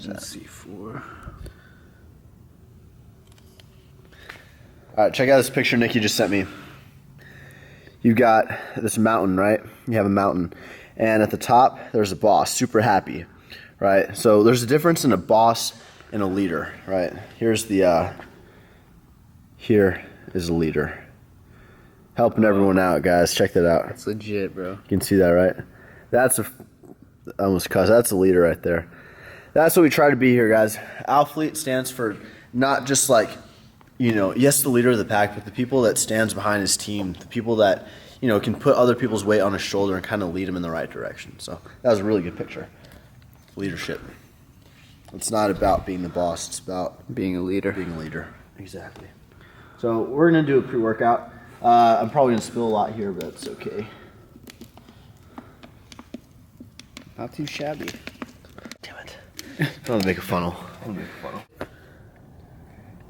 C4. All right, check out this picture Nikki just sent me. You've got this mountain, right? You have a mountain. And at the top, there's a boss, super happy, right? So there's a difference in a boss and a leader, right? Here's the, here is a leader. Helping everyone out, guys. Check that out. That's legit, bro. You can see that, right? That's I almost cussed. That's a leader right there. That's what we try to be here, guys. Alphalete stands for not just like, you know, yes, the leader of the pack, but the people that stands behind his team, the people that, you know, can put other people's weight on his shoulder and kind of lead them in the right direction. So that was a really good picture. Leadership. It's not about being the boss. It's about being a leader. Being a leader. Exactly. So we're going to do a pre-workout. I'm probably going to spill a lot here, but it's okay. Not too shabby. Damn it. I'm going to make a funnel.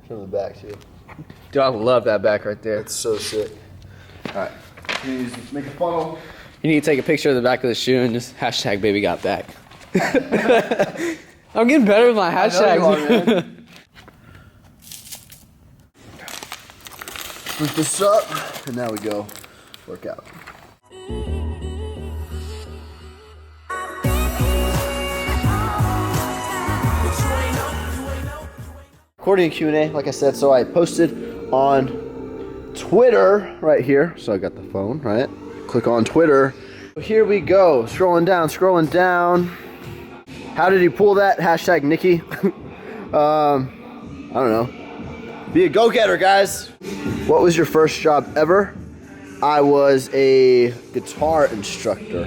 Show the back, too. Dude, I love that back right there. It's so sick. All right. Please make a funnel. You need to take a picture of the back of the shoe and just hashtag baby got back. I'm getting better with my hashtags. Lift this up, and now we go work out. Recording Q&A, like I said, so I posted on Twitter right here. So I got the phone, right? Click on Twitter. Here we go, scrolling down. How did he pull that? Hashtag Nikki. I don't know. Be a go-getter, guys. What was your first job ever? I was a guitar instructor.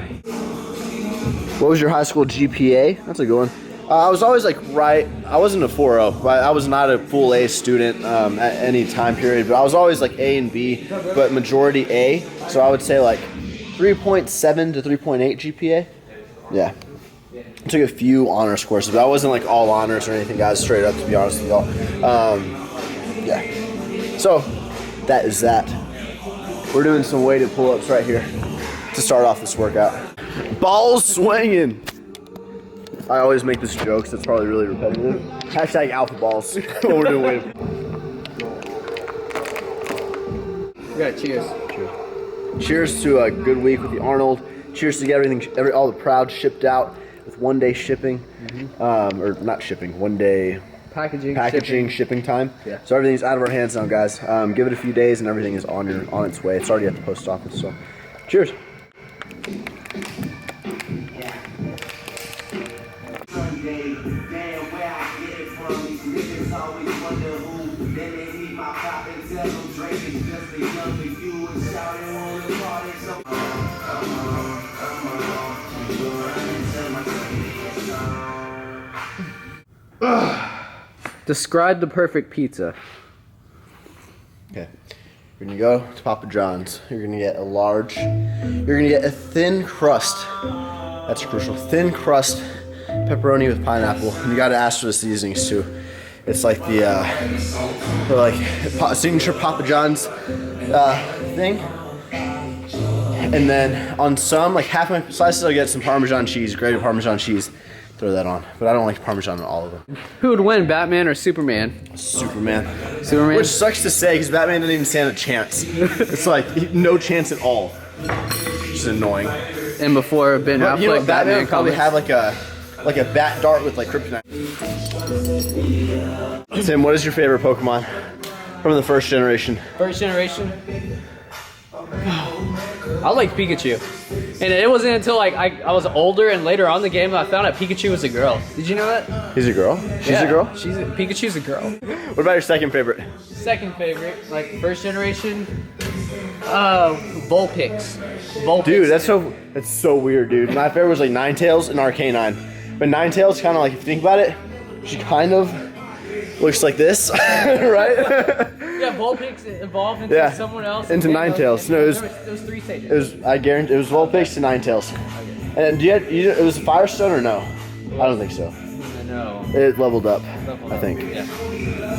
What was your high school GPA? That's a good one. I was always like right. I wasn't a 4.0, but I was not a full A student at any time period. But I was always like A and B, but majority A. So I would say like 3.7 to 3.8 GPA. Yeah. I took a few honors courses, but I wasn't like all honors or anything, guys. Straight up, to be honest with y'all. Yeah. So that is that. We're doing some weighted pull-ups right here to start off this workout. Balls swinging. I always make this joke, so it's probably really repetitive. Hashtag alpha balls when we're doing weighted. We got cheers. Cheers to a good week with the Arnold. Cheers to get everything, all the Proud shipped out with 1 day shipping, or not shipping, 1 day packaging, shipping time. Yeah. So everything's out of our hands now, guys. Give it a few days and everything is on its way. It's already at the post office. So, cheers. Describe the perfect pizza. Okay. You're gonna go to Papa John's. You're gonna get you're gonna get a thin crust. That's crucial. Thin crust pepperoni with pineapple. And you gotta ask for the seasonings too. It's like the signature Papa John's thing. And then on some, like half my slices, I'll get some Parmesan cheese, grated Parmesan cheese. Throw that on. But I don't like Parmesan on all of them. Who would win, Batman or Superman? Superman. Which sucks to say because Batman didn't even stand a chance. It's like no chance at all. Which is annoying. And before Ben Affleck, you know, Batman probably comics. had like a bat dart with like kryptonite. Tim, what is your favorite Pokemon from the first generation? First generation? I like Pikachu. And it wasn't until like I was older and later on in the game that I found out Pikachu was a girl. Did you know that? He's a girl? She's a girl? Pikachu's a girl. What about your second favorite? Second favorite, like first generation, Vulpix. Dude, that's so weird, dude. My favorite was like Ninetales and Arcanine. But Ninetales kind of like, if you think about it, she kind of looks like this, right? Yeah, Vulpix evolved into someone else. Into Ninetales. No, it was 3 stages. I guarantee it was Vulpix to Ninetales. Okay. And it was Firestone or no? I don't think so. No. It leveled up, I think. Yeah.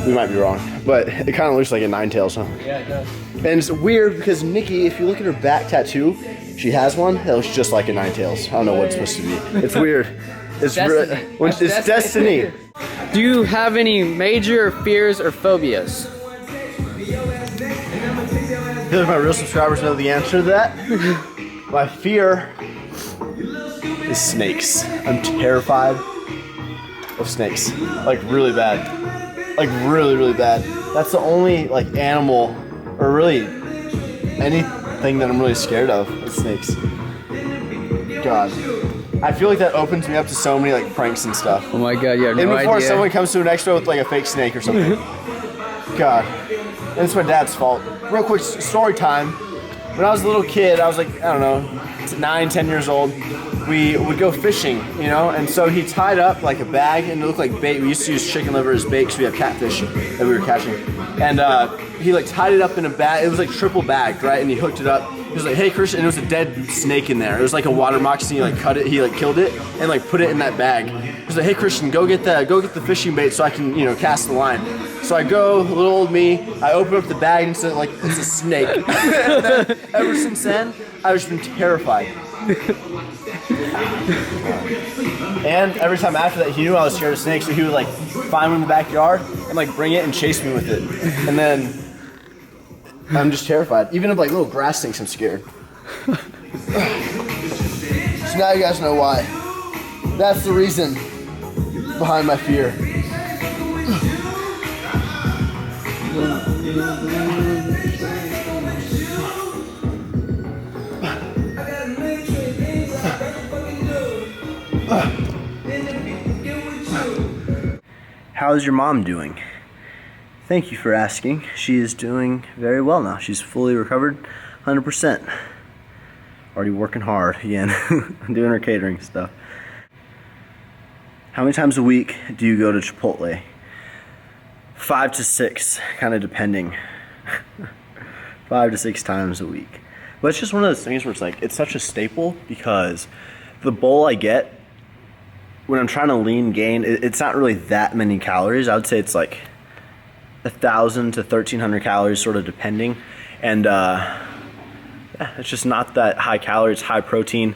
We might be wrong, but it kind of looks like a Ninetales, huh? Yeah, it does. And it's weird because Nikki, if you look at her back tattoo, she has one that looks just like a Ninetales. I don't know what it's supposed to be. It's weird. It's Destiny. it's destiny. Do you have any major fears or phobias? I feel like my real subscribers know the answer to that. My fear is snakes. I'm terrified of snakes. Like really bad. Like really, really bad. That's the only like animal or really anything that I'm really scared of is snakes. God. I feel like that opens me up to so many like pranks and stuff. Oh my god, you have no And before idea. someone comes to an expo with like a fake snake or something. God. And it's my dad's fault. Real quick story time. When I was a little kid, I was like, I don't know, 9, 10 years old. We would go fishing, you know? And so he tied up like a bag and it looked like bait. We used to use chicken liver as bait because we have catfish that we were catching. And he like tied it up in a bag. It was like triple bagged, right? And he hooked it up. He was like, hey, Christian, and it was a dead snake in there. It was like a water moccasin. He like cut it, he like killed it and like put it in that bag. He was like, hey, Christian, go get the fishing bait so I can, you know, cast the line. So I go, little old me, I open up the bag and it's like, it's a snake. And then, ever since then, I've just been terrified. And every time after that, he knew I was scared of snakes, so he would like find one in the backyard and like bring it and chase me with it. And then I'm just terrified. Even of like little grass snakes, I'm scared. So now you guys know why. That's the reason behind my fear. How's your mom doing? Thank you for asking. She is doing very well now. She's fully recovered, 100%. Already working hard again, doing her catering stuff. How many times a week do you go to Chipotle? 5 to 6, kind of depending. 5 to 6 times a week. But it's just one of those things where it's like, it's such a staple because the bowl I get when I'm trying to lean gain, it's not really that many calories. I would say it's like 1,000 to 1,300 calories, sort of depending. And yeah, it's just not that high calories, high protein,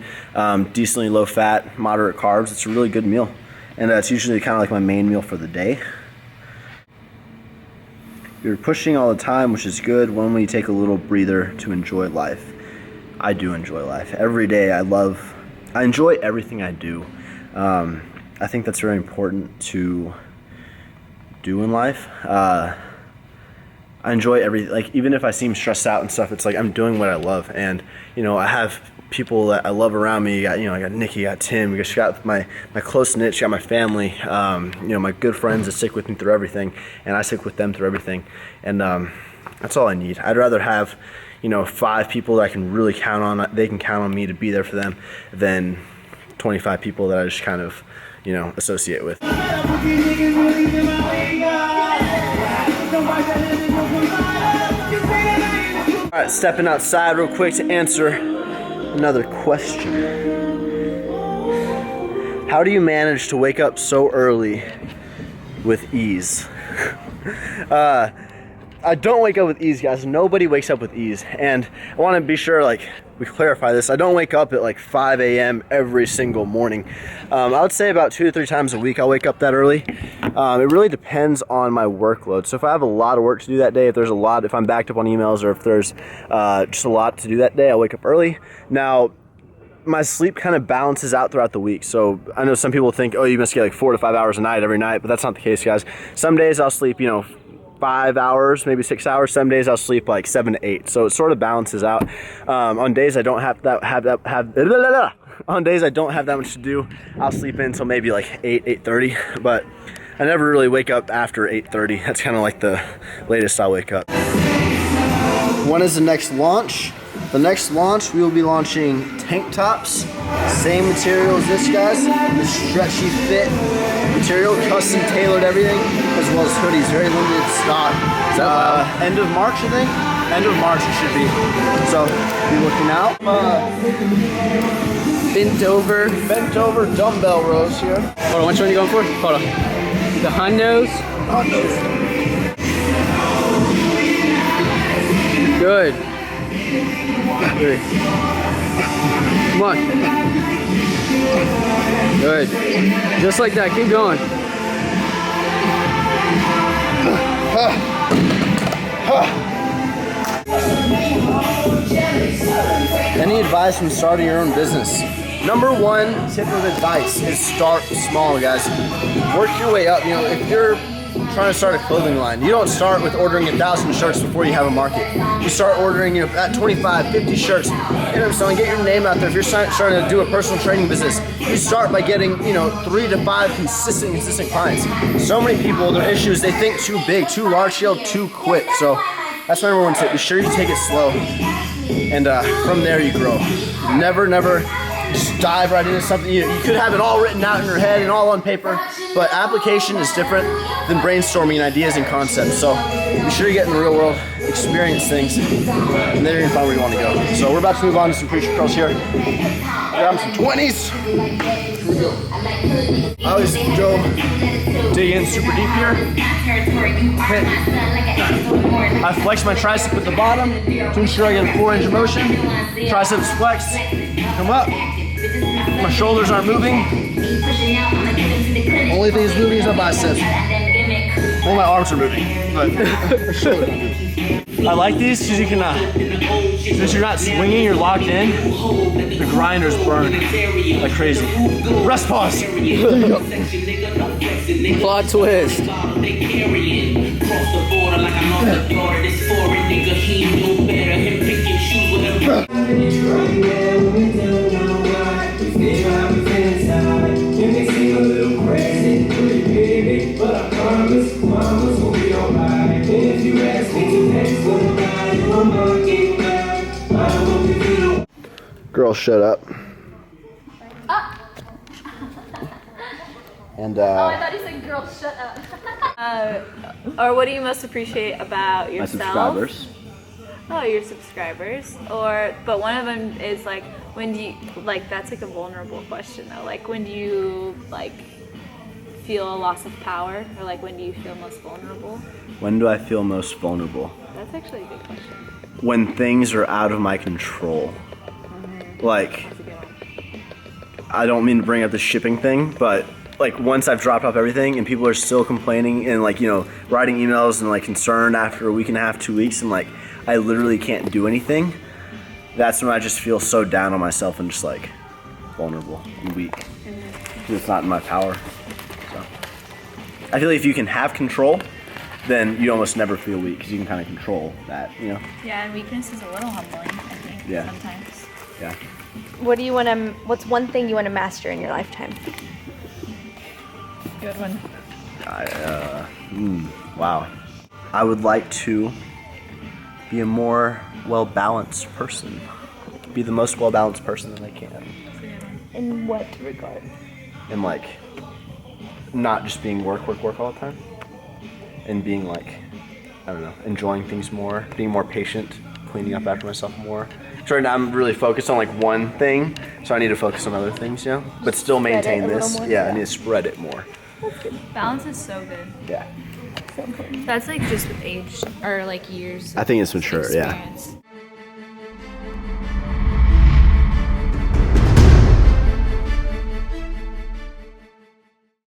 decently low fat, moderate carbs. It's a really good meal. And that's usually kind of like my main meal for the day. You're pushing all the time, which is good. When will you take a little breather to enjoy life? I do enjoy life. Every day I enjoy everything I do. I think that's very important to do in life. I enjoy everything. Like even if I seem stressed out and stuff, it's like I'm doing what I love. And you know, I have people that I love around me. I got Nikki, I got Tim, I got my close knit, got my family, my good friends that stick with me through everything, and I stick with them through everything. And that's all I need. I'd rather have 5 people that I can really count on, they can count on me to be there for them, than 25 people that I just kind of associate with. All right, stepping outside real quick to answer another question. How do you manage to wake up so early with ease? I don't wake up with ease, guys. Nobody wakes up with ease. And I want to be sure, we clarify this. I don't wake up at 5 a.m. every single morning. I would say about 2 to 3 times a week I'll wake up that early. It really depends on my workload. So if I have a lot of work to do that day, if I'm backed up on emails, or if there's just a lot to do that day, I'll wake up early. Now, my sleep kind of balances out throughout the week. So I know some people think, oh, you must get 4 to 5 hours a night every night, but that's not the case, guys. Some days I'll sleep, 5 hours, maybe 6 hours. Some days I'll sleep 7 to 8. So it sort of balances out. On days I don't have on days I don't have that much to do, I'll sleep in until maybe 8:30. But I never really wake up after 8:30. That's kind of the latest I'll wake up. When is the next launch? The next launch, we will be launching tank tops. Same material as this, guys. The stretchy fit material, custom tailored everything, as well as hoodies. Very limited stock. End of March, I think. End of March it should be. So be looking out. Bent over dumbbell rows here. Hold on, which one are you going for? Hold on. The hundos. Good. Come on. Good. Just like that. Keep going. Any advice from starting your own business? Number one tip of advice is start small, guys. Work your way up. You know, if you're trying to start a clothing line, you don't start with ordering 1,000 shirts before you have a market. You start ordering, you know, at 25, 50 shirts. Get them selling, get your name out there. If you're starting to do a personal training business, you start by getting, you know, 3 to 5 consistent clients. So many people, their issue is they think too big, too large scale, too quick. So that's my number one tip. Be sure you take it slow, and from there you grow. Never just dive right into something. You could have it all written out in your head and all on paper, but application is different than brainstorming ideas and concepts. So be sure you get in the real world, experience things, and then you're gonna find where you want to go. So we're about to move on to some preacher curls here. Grab some 20s. Here we go. I always go dig in super deep here. I flex my tricep at the bottom to ensure I get a 4-range of motion. Triceps flexed, come up. My shoulders aren't moving. Only thing that's moving is my biceps. Well, my arms are moving, but my shoulders aren't moving. I like these because you can, since you're not swinging, you're locked in. The grinders burn like crazy. Rest pause. There you go. Plot twist. Girl, shut up. And Oh, I thought you said girl, shut up. Or what do you most appreciate about yourself? my subscribers. Oh, your subscribers. But one of them is like, when do you, like, that's like a vulnerable question though. Like, when do you, like, feel a loss of power? Or like, when do you feel most vulnerable? When do I feel most vulnerable? That's actually a good question. When things are out of my control. Like, That's a good one. I don't mean to bring up the shipping thing, but like once I've dropped off everything and people are still complaining and like, you know, writing emails and like concerned after a week and a half, 2 weeks, and like I literally can't do anything, that's when I just feel so down on myself and just like vulnerable and weak. Because it's not in my power. So I feel like if you can have control, then you almost never feel weak because you can kind of control that, you know? Yeah, and weakness is a little humbling, I think, Yeah. sometimes. Yeah. What do you want to? What's one thing you want to master in your lifetime? Good one. Wow. I would like to be a more well-balanced person. Be the most well-balanced person that I can. In what regard? And like, not just being work all the time. And being like, I don't know, enjoying things more, being more patient, cleaning up after myself more. So right now I'm really focused on like one thing, so I need to focus on other things, you know? But still Spread maintain it a little this. more? Yeah, I need to spread it more. Balance is so good. Yeah. That's like just with age or like years. I think it's mature, yeah. experience.